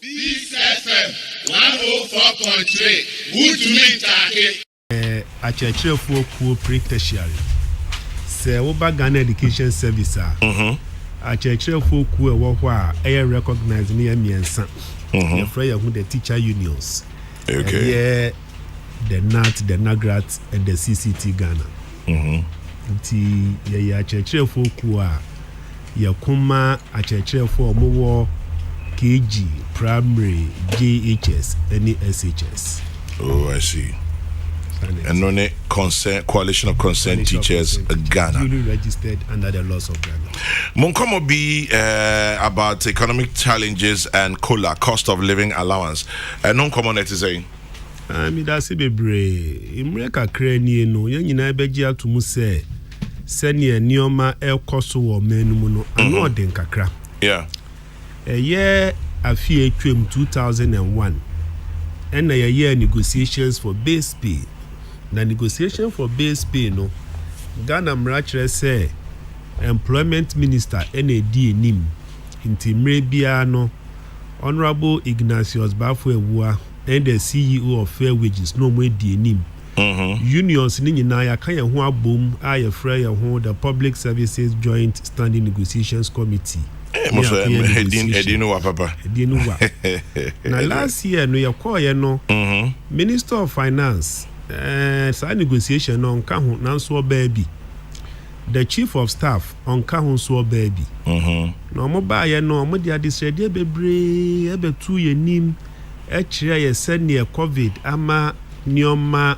Peace FM 104.3. Good to meet you. A church for pre-tertiary. Say, Oba Ghana Education Service. A church for air recognized near me and son. Your friend who the teacher unions. Okay. Yeah, the NAT, the NAGRAT, and the CCT Ghana. Yeah, church for Yakuma, a church for more KG, primary, JHS, any SHS. Oh, I see. And on a coalition of concerned teachers, Ghana. Duly registered under the laws of Ghana. Monkomo be about economic challenges and cost of living allowance. Non-common it is saying. I mean, that's a bebre. Imreka crane, no, Yanina Begia to Muse, Senia Nioma El Coso or Menuno, and no Denkakra. Yeah. A year a few 2001, and a year negotiations for base pay. The negotiation for base pay, no, Ghana Mrachre say, Employment Minister NAD Nim, Intimrebiano, Honorable Ignatius Bafwewua, and the CEO of Fair Wages, no more DNIM. Unions Ninaya Kaya Hua Boom, I afraid the Public Services Joint Standing Negotiations Committee. Papa. Now last year, no, you call no Minister of Finance, sign negotiation on Kahun Nanswa Baby. The Chief of Staff on Kahun Swa Baby. No more buy no more dia disredia bebre ebe 2 year nim echire ye send near COVID ama nioma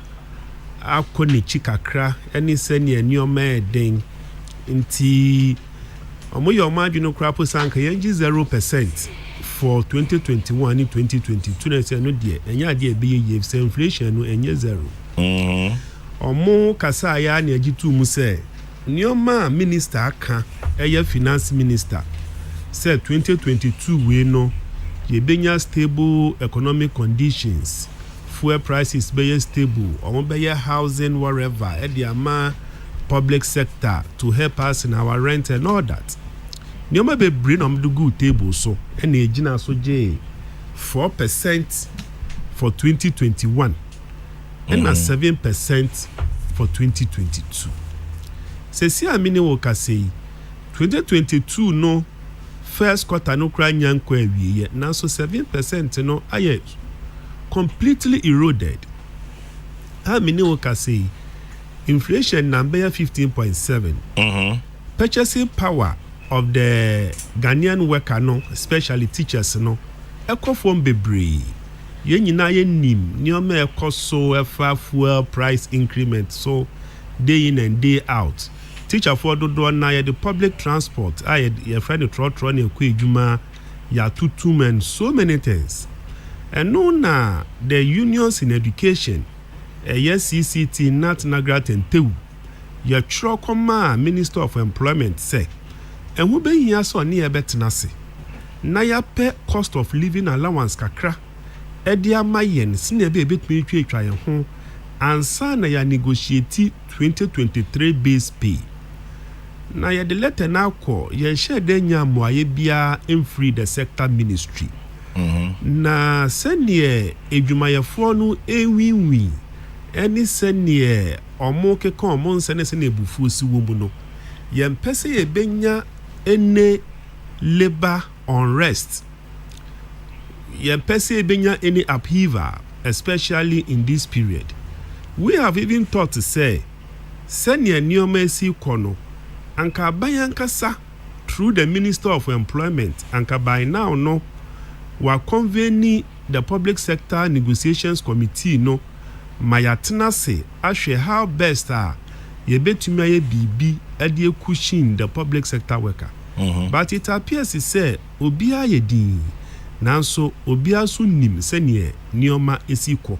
akoni chikakra any send near nioma ding inti omo your margin no crap sanka yenji 0% for 2021 and 2022 na say no die enya die be ye inflation no enye 0. Omo kasa ya na agitu mu say nioma minister aka eye finance minister said 2022 we no ye benya stable economic conditions, fuel prices be stable, omo be housing wherever e the ama public sector to help us in our rent and all that. Nioma be bring on the good table so and e gina so je 4% for 2021 and 7% for 2022. Se si amini wo ka say 2022 no first quarter no kra nyanko awie na so 7% no aye completely eroded. Amini wo ka say inflation number 15.7. Purchasing power of the Ghanaian worker no, especially teachers no, ekofom bebre. Ye nyina ye nim nioma ekoso efa fuel price increment so day in and day out. Teacher for do na the public transport I your friend trotro na ekwe adwuma ya tutum and so many things. And no na the unions in education yes CCT Nat Nagrat and Tew your trokoma Minister of Employment say and who be here so near betna se na ya pay cost of living allowance kakra edia mayen sine be betmi twetwa ye ho ansa na ya negotiate 2023 base pay. Na ya the letter na call ye share denya moaye bia free the sector ministry. Na senior edwumayefo no ewinwi any senior omo keka omo nsene sene bufu si wo mu no ye mpese ye benya ene labor unrest. Ye mpese ye benya any upheaval especially in this period. We have even thought to say senior nioma si kono anka bayankasa through the Minister of Employment anka by now no wa convene the Public Sector Negotiations Committee no mayatena se ahwe how best ye betumi aye bibi ade cushion the public sector worker. But it appears to say obia ye din nanso obia so nim senior nioma esiko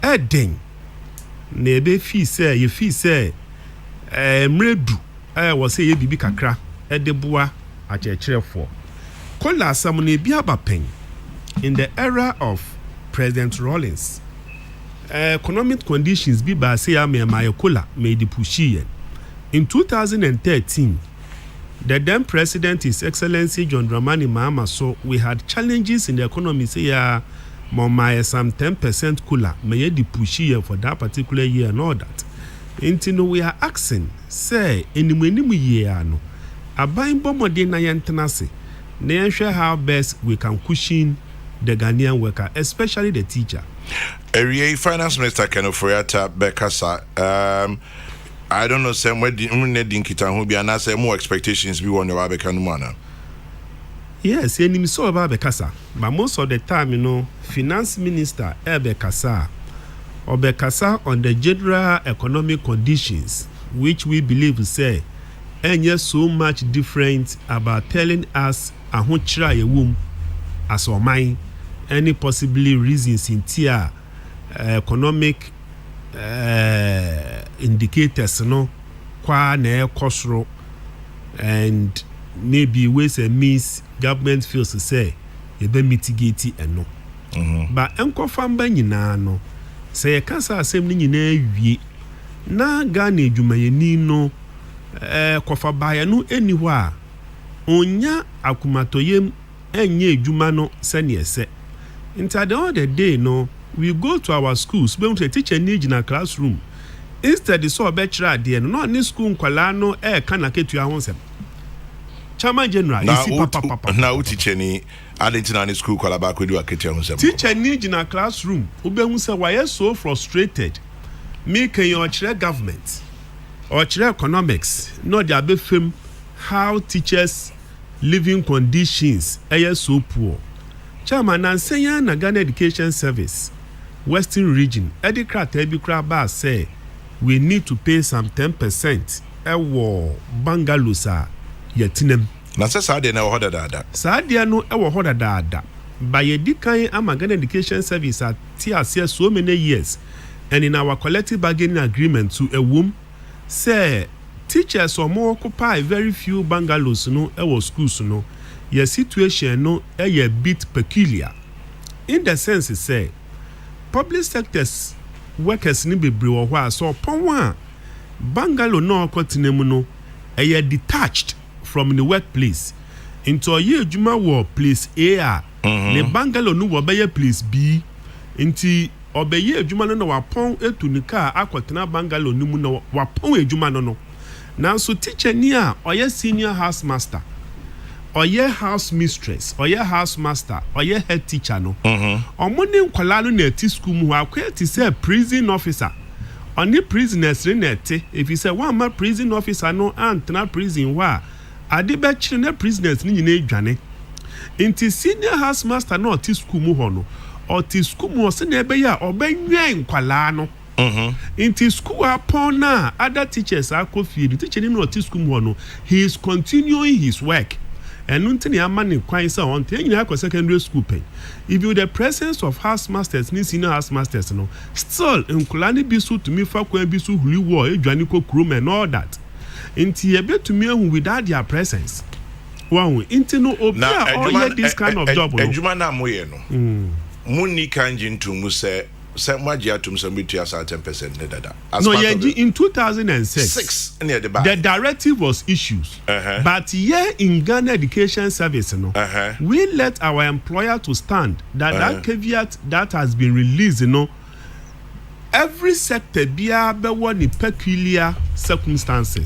eden na ebe fi say ye fi say mredu was say ye bibi kakra edeboa achechirefo kola asam na ebi abapen in the era of President Rawlings. Economic conditions bi ba say am my kola made pushi in 2013 The then president, His Excellency John Dramani Mahama, so we had challenges in the economy. Say, Mama, some 10% cooler, may the push here for that particular year and all that. Intino, we are asking, say, in the minimum year, no, a buying bombardier Nayantanase, they ensure how best we can cushion the Ghanaian worker, especially the teacher. Area Finance Minister Kenoforiata Bekasa, I don't know, some way who be and say more expectations be on your Abekanumana. Yes, and so about Bekasa, but most of the time, Finance Minister Bekasa or Bekasa on the general economic conditions, which we believe say, and yes, so much different about telling us a who try a womb as or mine, any possibly reasons in tier economic indicators kwa na ekosro and maybe ways and means government feels to say you be mitigate eno but enko famba nyina no say kasa asem ni nyina awie na Ghana adwumayeni no kofa bae no eniho a onya akumatoyem enye adwuma no sene ese into the other day no we go to our schools when we teach need in a classroom instead so betra there no any school nkwala no kana ketu ahonsem chairman general you see papa na teacher ni adentina ni school kwala ba kwedu aketu ahonsem teacher need in a classroom obehu say why so frustrated me can your government or economics no dey abefem how teachers living conditions are so poor. Chairman Nansenya na Ghana Education Service Western Region Edikrat Ebikra ba say we need to pay some 10% ewo Bungalow sa yetinem. Na say saade na hoda dada. Saade no ewo hoda dada. By edikan ama Ghana Education Service at TRC so many years and in our collective bargaining agreement to a womb say teachers or more occupy very few bungalows no ewo schools no. Your situation no a bit peculiar. In the sense it say public sectors workers ni bebre wo ho so pon Bungalow no continue no a detached from the workplace into ye adwuma wo place A the Bungalow no wo be place B into obeye adwuma no wapon etu ni car akotena Bungalow ni mu no wapon adwuma no now so teacher ni a oye senior house master or your house mistress, or your house master, or your head teacher no. Or money nkwala no na ti school mu akwa ti say prison officer. Oni prisoners re na ti if you say one man prison officer no antena prison wa ade be kire na prisoners ni nyina edwane. Inti senior house master no ti school mu ho no. Or ti school mu se na ebe ya obenwan nkwala no. Inti school upon na other teachers akofie the teacher ni no ti school mu ho no. He is continuing his work. And nothing a man in quite on taking secondary school pay. If you the presence of house masters, senior house masters, no, still in Kulani Bisu to me for Bisu who war, Janiko Krum and all that. Inti a bit to me without their presence. Wow, into no obia this kind of job. Ejumana moyeno. Muni kanjin to Muse. No, yeah, in 2006, the directive was issued. But here in Ghana Education Service, we let our employer to stand that caveat that has been released, every sector be one peculiar circumstances.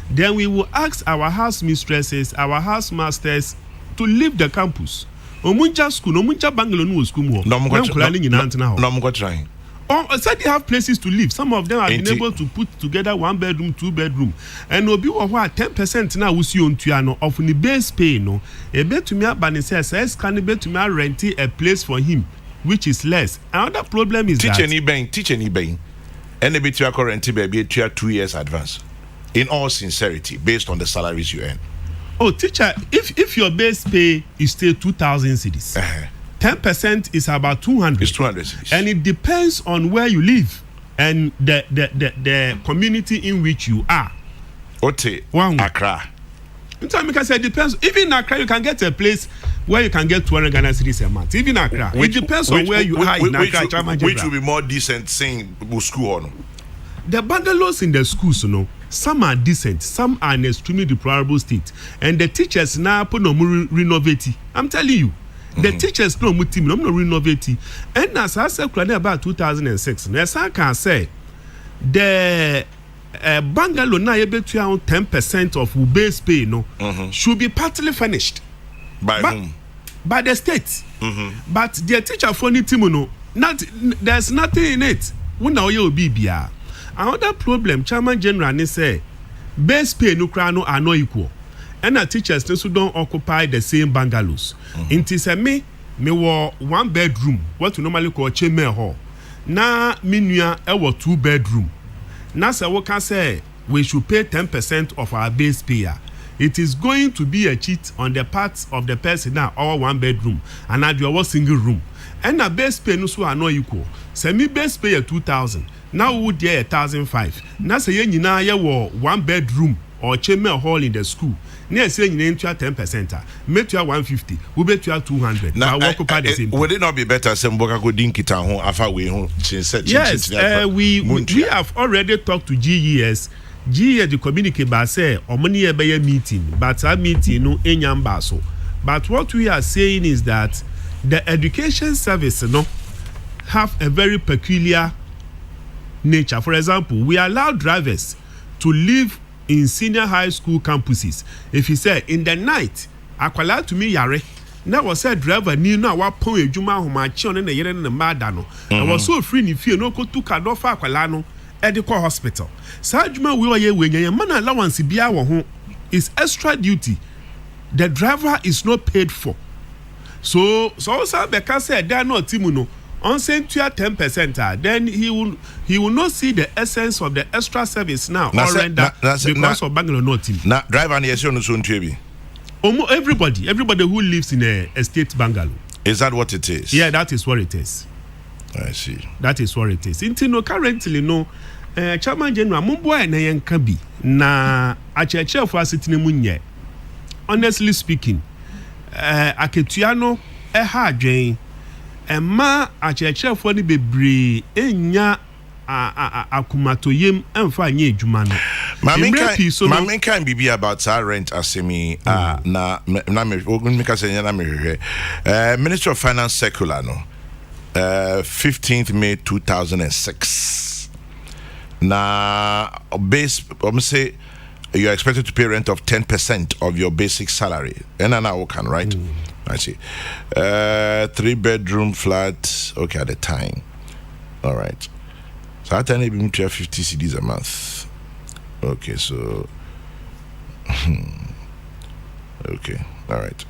Then we will ask our house mistresses, our house masters to leave the campus. Omunja school, Omunja Bungalow no school mo. No trying. Oh, said they have places to live. Some of them have been able to put together 1 bedroom, 2 bedroom. And obi wo 10% now we see on tuano of the base pay no. A bet to me abani says can be to me rent a place for him, which is less. Another problem is teach any bank. And a bit to rent baby 2 years advance. In all sincerity, based on the salaries you earn. Oh, teacher, if your base pay is still 2,000 cedis, 10% is about 200. It's 200 cedis. And it depends on where you live and the community in which you are. Ote, Accra. Because it depends. Even in Accra, you can get a place where you can get 200 Ghana cedis a month. Even in Accra. It depends on where you are in Accra. Which will be more decent saying school on. the bungalows in the schools, some are decent, some are in extremely deplorable state, and the teachers now put no renovate. I'm telling you, the teachers no team no renovate. And as I said, about 2006, as I can say, the bungalow now able to around 10% of base pay should be partly furnished by whom? By the state. But the teacher for any team there's nothing in it. When now you be another problem, Chairman General say base pay no crano are not equal. And the teachers also don't occupy the same bungalows. It is a me were 1 bedroom, what we normally call chamber hall. Now minua was 2 bedroom. Now so we can say we should pay 10% of our base pay. It is going to be a cheat on the part of the person now or 1 bedroom and now you single room. And the base pay no so are not equal. Semi base pay 2,000. Now would there 1,500. Now say you now you 1 bedroom or chamber hall in the school. Near saying you into 10%. Make you 150. We bet you 200. Now occupy the same. Would it not be better some boka go dinkita home afa we home? Yes, we have already talked to GES. GES the communicate by say or money a meeting, but that meeting no enyam baso. But what we are saying is that the education service have a very peculiar nature. For example, we allow drivers to live in senior high school campuses. If you say in the night, akwala to me yare. Now was said driver ni na wa pon ejuma homachi on na yere na mada no. I was so free ni fie no ko tu ka do fa akwala no medical hospital. Sa adwuma we oye we nyan man allowance bia wo ho is extra duty. The driver is not paid for. So Beka said they are not timuno on send 10%, then he will not see the essence of the extra service now or render because of Bungalow not team. Now driver and yes, no soon to everybody who lives in a estate bungalow. Is that what it is? Yeah, that is what it is. I see. That is what it is. Intino currently no Chairman General Mumboy na yankabi na acheche for sitting munye. Honestly speaking, aketuano ha dwen ma acheche for ni bebre enya akumatoyem emfa nya edwuma no. Mama can be about our rent asemi na me ka say na me Minister of Finance circular no 15th May 2006 na base say you are expected to pay rent of 10% of your basic salary. And now can right? I see. 3-bedroom flat. Okay, at the time. All right. So I tell you, 50 CDs a month. Okay, so okay, all right.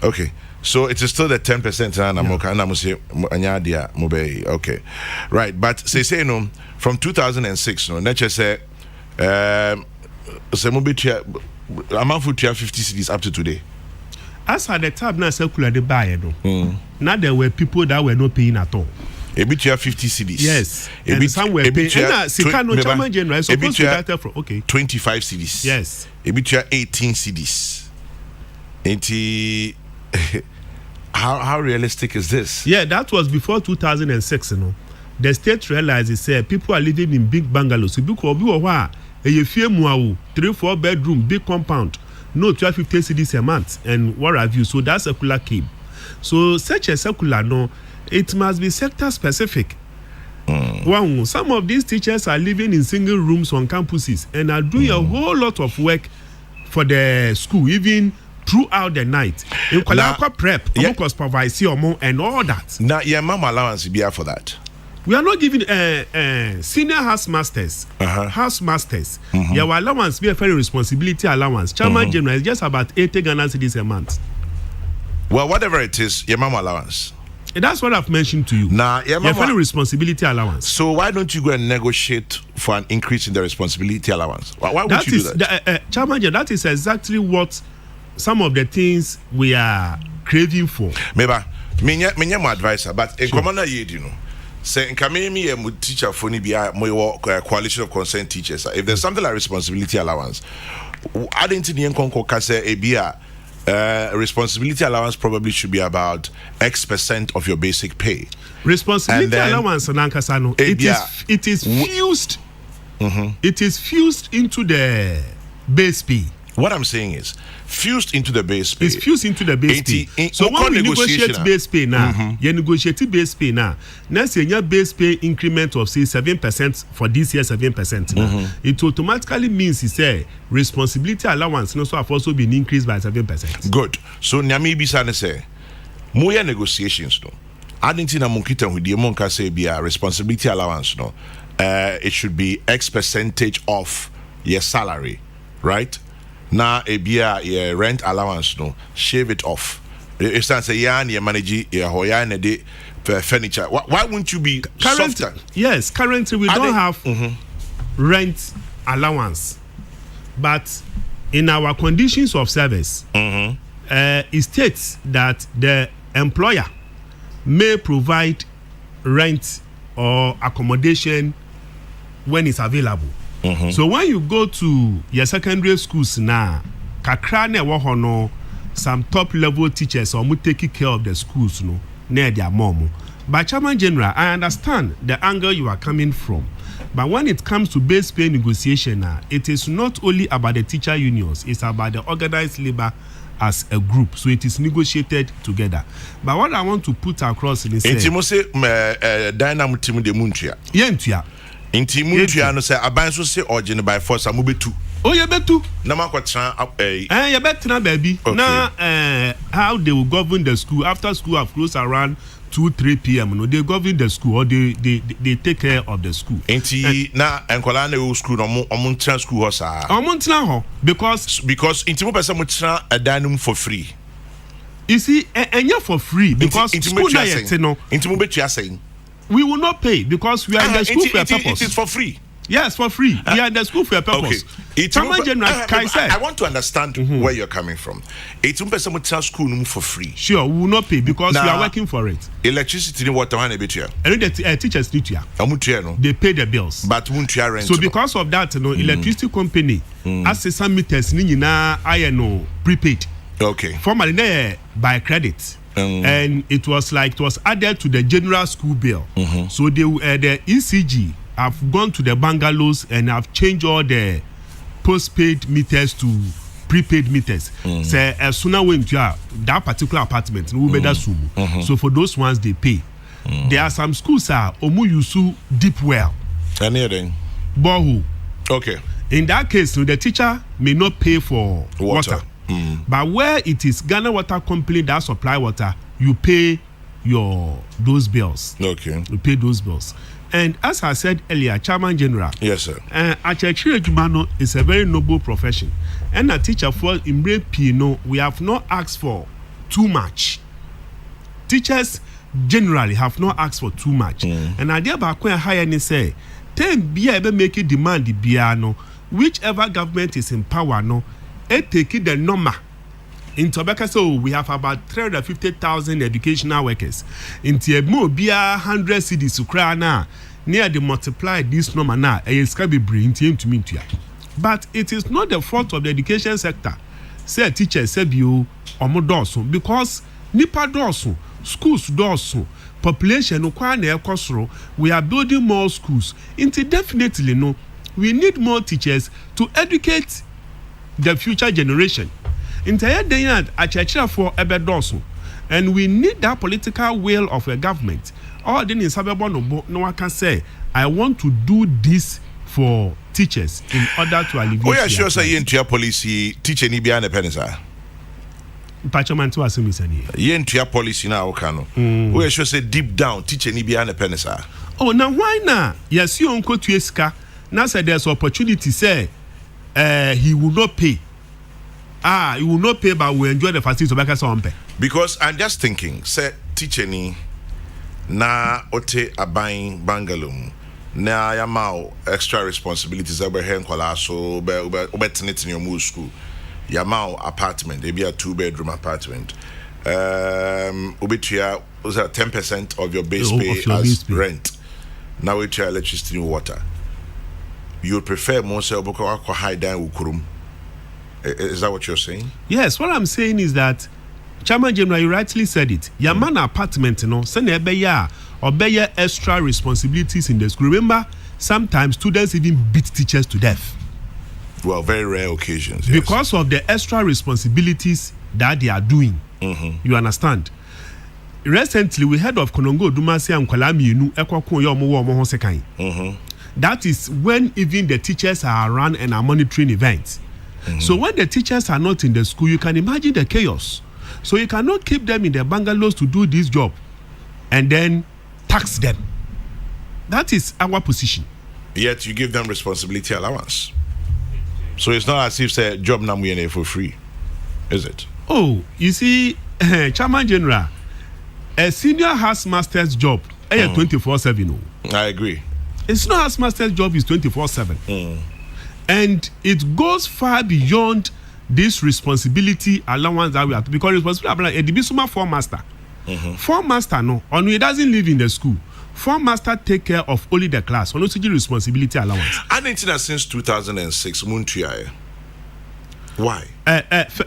Okay, so it is still the 10%. Okay, right. But say no from 2006. No, let's just say amount for 50 cities up to today. As at the time now circular the buyer now there were people that were not paying at all. A bit 50 cities. Yes. And some were paying. Sikano Chairman General is supposed to get from 25 cities. Yes. A bit 18 cities. 80. How realistic is this? Yeah, that was before 2006. The state realized it said people are living in big bungalows. A few more 3-4 bedroom big compound, no 1250 cities a month, and what have you. So that circular came. So such a circular, no, it must be sector specific. Some of these teachers are living in single rooms on campuses and are doing a whole lot of work for the school, even throughout the night. In Kwalakwa prep, and all that. Now, your mama allowance be for that. We are not giving senior house masters. House masters. Your allowance be a fair responsibility allowance. Chairman General is just about 80 Ghana cedis a month. Well, whatever it is, your mama allowance. And that's what I've mentioned to you. Nah, your fair responsibility allowance. So why don't you go and negotiate for an increase in the responsibility allowance? Why would you do that? Chairman General, that is exactly what some of the things we are craving for. Maybe me my advisor, but in commander you know. Say in Kamemi a teacher for ni be a coalition of concerned teachers. If there's something like responsibility allowance, I didn't the Nkonko say a responsibility allowance probably should be about X% of your basic pay. Responsibility allowance Nankasano. It is fused it is fused into the base pay. What I'm saying is, fused into the base pay. It's fused into the base pay. So when we negotiate base pay now, you negotiate base pay now. Next year, base pay increment of say 7% for this year, 7%. It automatically means he say responsibility allowance also have also been increased by 7%. Good. So Nyami Bisane say, moya negotiations no. Adding na munkita with the monka say be a responsibility allowance no. It should be X percentage of your salary, right? Now a beer rent allowance no, shave it off. It's not say yeah, you manage your hoya and the furniture. Why wouldn't you be softer? Yes, currently we don't have rent allowance, but in our conditions of service, it states that the employer may provide rent or accommodation when it's available. So when you go to your secondary schools now, kakra ne wo hono, some top level teachers are taking care of the schools no near their mom. But Chairman General, I understand the angle you are coming from. But when it comes to base pay negotiation now, it is not only about the teacher unions, it's about the organized labor as a group. So it is negotiated together. But what I want to put across in this dynamic team de Muntia. Yentia. Inti Muntia no say aban so say origin by force amubetu. Oh, you betu. Na makwatran you betu baby. Okay. Now how they will govern the school after school have closed around 2-3 p.m. No, they govern the school or they take care of the school. Inti na enkola na school no omuntra school ho sa. Omuntra ho because inti mo person mutra adanum for free. You see, and for free because school na yet no. Inti mo betua saying. We will not pay because we are in the school for a purpose. It is for free. Yes, for free. We are in the school for a purpose. Okay. I want to understand where you're coming from. It's school for free. Sure, we will not pay because we are working for it. Electricity and water and the teachers need to. They pay the bills. But rent. So because of that, electricity company as some meters prepaid. Okay. Formerly by credit. And it was added to the general school bill. So the ECG have gone to the bungalows and have changed all the postpaid meters to prepaid meters. Say as soon as we enter that particular apartment, we better so for those ones they pay. There are some schools omu yusu deep well. Anything. Borehole. Okay. In that case, the teacher may not pay for water. But where it is Ghana Water Company that supply water, you pay those bills. Okay. You pay those bills. And as I said earlier, Chairman General. Yes, sir. Achechire Jumano is a very noble profession. And a teacher for Imbre Pino, we have not asked for too much. Teachers generally have not asked for too much. And I dare back when higher and say, 10 be able make it demand the biano, whichever government is in power no. Take the number in Tobacco, so we have about 350,000 educational workers. In Tiemo, be 100 cities Ukraine near the multiply this number now. It's can be bring to me to. But it is not the fault of the education sector. Say teachers say you or more dorsal because nipa dorsal schools dorsal population no we are building more schools. Into definitely no, we need more teachers to educate the future generation. Entire day at Achachira for Ebedoso. And we need that political will of a government. All then in Sabebono, no one can say, I want to do this for teachers in order to alleviate. Oh, yeah, sure, say, into your policy, teacher ni beyond a penisa. Pachaman to assume is any. Into your policy now, Kano. Oh, yeah, sure, say, deep down, teacher ni beyond a penisa. Oh, now why not? Yes, you uncle to Eska. Now, say there's opportunity, say, he will not pay. He will not pay, but will enjoy the facilities of Bakasampe. Because I'm just thinking, say, teacher ni na ote abain bungalow na yamao extra responsibilities over here in Kwalaso, obetinit in your move school. Yamao apartment, maybe a 2-bedroom apartment. Obetia was 10% of your base pay as rent. Now it's your electricity and water. You would prefer more so high down ukurum. Is that what you're saying? Yes, what I'm saying is that Chairman General, you rightly said it. Your man apartment, send a beya or beya extra responsibilities in the school. Remember, sometimes students even beat teachers to death. Well, very rare occasions. Yes. Because of the extra responsibilities that they are doing. You understand? Recently, we heard of Konongo Dumasi and Kwalami Inu. That is when even the teachers are around and are monitoring events. So when the teachers are not in the school, you can imagine the chaos. So you cannot keep them in the bungalows to do this job and then tax them. That is our position. Yet you give them responsibility allowance. So it's not as if say job namu for free, is it? Oh, you see, Chairman General, a senior house master's job, 24/7. I agree. It's not house master's job is 24/7. And it goes far beyond this responsibility allowance that we have to, because responsibility the Bisuma form master. Form master no, on he doesn't live in the school. Form master take care of only the class. On also responsibility allowance. I think that since 2006, Muntuya. Why?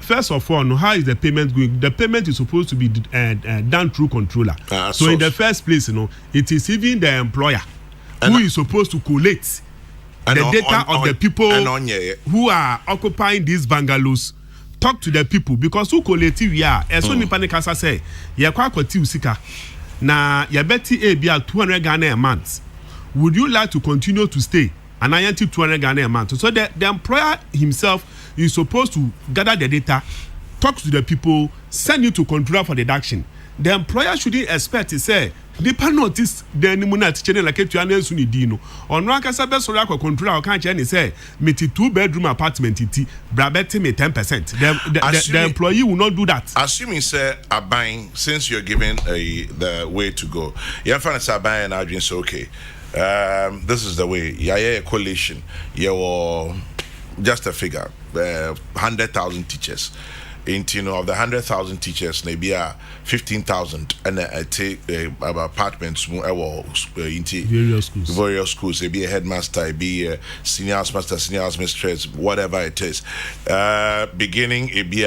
First of all, no, how is the payment going? The payment is supposed to be done through controller. So in the first place, it is even the employer who is supposed to collect the data of the people who are occupying these bungalows. Talk to the people, because who collective we are. As soon as Panikasa say, "Ya kwa kwati usika na ya beti a be 200 Ghana a month. Would you like to continue to stay?" And I until 200 Ghana a month. So the employer himself is supposed to gather the data, talk to the people, send you to controller for deduction. The employer shouldn't expect to say, the notice the nimuna teacher like it to an suni dino. On Rankasa Besora controller can't say, me 2-bedroom apartment iti, brabete me 10%. The employee will not do that. Assuming say are buying, since you're given the way to go, you have found a buying and say, okay, this is the way. Yeah, coalition. Yeah, just a figure. 100,000 teachers. Of the 100,000 teachers, maybe 15,000 and I take apartments into various schools. Maybe a headmaster, be a senior house master, senior house mistress, whatever it is. Beginning it be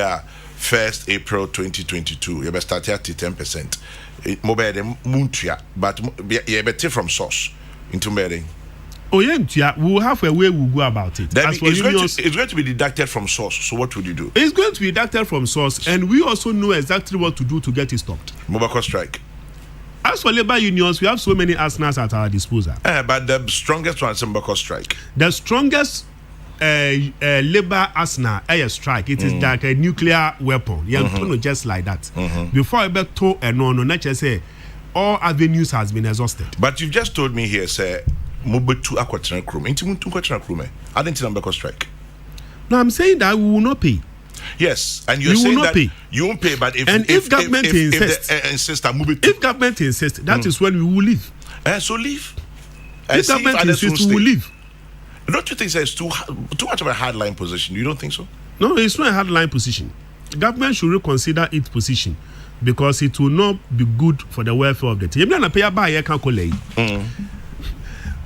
1st April 2022. You start at 10%. Mobile muntia, but you better from source into bedding. Oh yeah, we'll have a way we'll go about it. It's going to be deducted from source. So what would you do? It's going to be deducted from source, and we also know exactly what to do to get it stopped. Mobile strike. As for labor unions, we have so many arsenals at our disposal. But the strongest one is Mobile strike. The strongest labor arsenal is strike. It is like a nuclear weapon. Just like that. Before I bet to not just say all avenues has been exhausted. But you've just told me here, sir. Mubetu akwatena krum. Inti muntu akwatena krum. I didn't number strike. No, I'm saying that we will not pay. Yes, and you're saying that you won't pay, but if government insists, if government insists, that is when we will leave. So leave. If government insists, we will leave. Don't you think it's too much of a hardline position? You don't think so? No, it's not a hardline position. Government should reconsider its position, because it will not be good for the welfare of the team.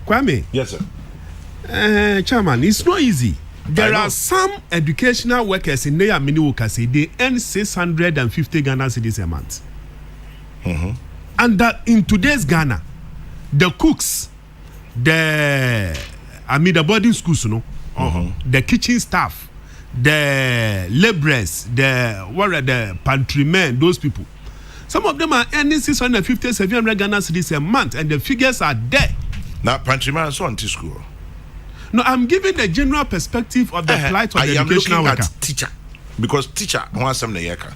Kwame. Yes, sir. Chairman, it's not easy. There are some educational workers in Neya Miniwoka say they earn 650 Ghana cedis a month. And that in today's Ghana, the cooks, the boarding schools, the kitchen staff, the laborers, the pantry men, those people. Some of them are earning 650, 700 Ghana cedis a month, and the figures are there. Now, Panchima is on school. No, I'm giving the general perspective of the plight of the educational worker. Teacher, because teacher wants some yeka.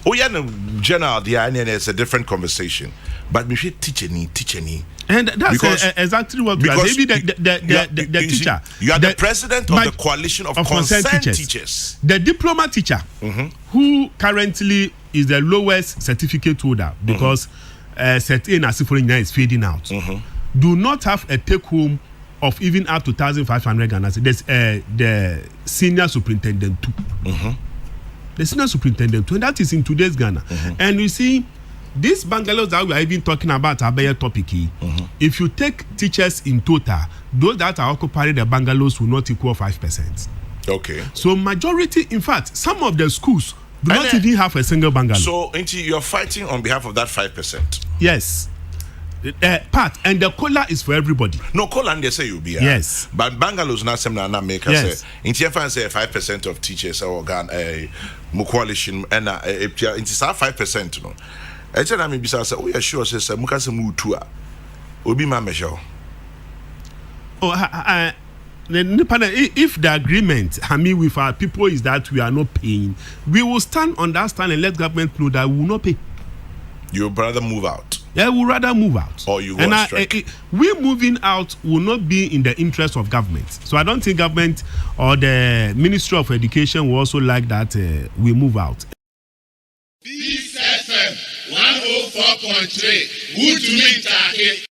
Oh yeah, no general, it's a different conversation. But we should teacher ni. And that's exactly what we are. Maybe the teacher. You are the president of the coalition of concerned teachers. The diploma teacher, who currently is the lowest certificate holder, because set in as if is fading out. Do not have a take home of even up to 1,500 Ghana. There's the senior superintendent too. The senior superintendent too, and that is in today's Ghana. And you see, these bungalows that we are even talking about are better topic. If you take teachers in total, those that are occupying the bungalows will not equal 5%. Okay. So majority, in fact, some of the schools do not even have a single bungalow. So you're fighting on behalf of that 5%. Yes. part, and the cola is for everybody. No, cola and they say you'll be. Yes. But Bangalow's not some na make us Yes. say. In TFN say 5% of teachers are organ coalition and it is 5%. No. I tell them maybe say, oh yeah, sure, say Mukasa Mutua. Obi ma measure. Oh, if the agreement, with our people is that we are not paying, we will stand on that stand and let government know that we will not pay. You would rather move out. Yeah, we would rather move out. Or you go on strike. We moving out will not be in the interest of government. So I don't think government or the Ministry of Education will also like that we move out. This FM 104.3. Good to meet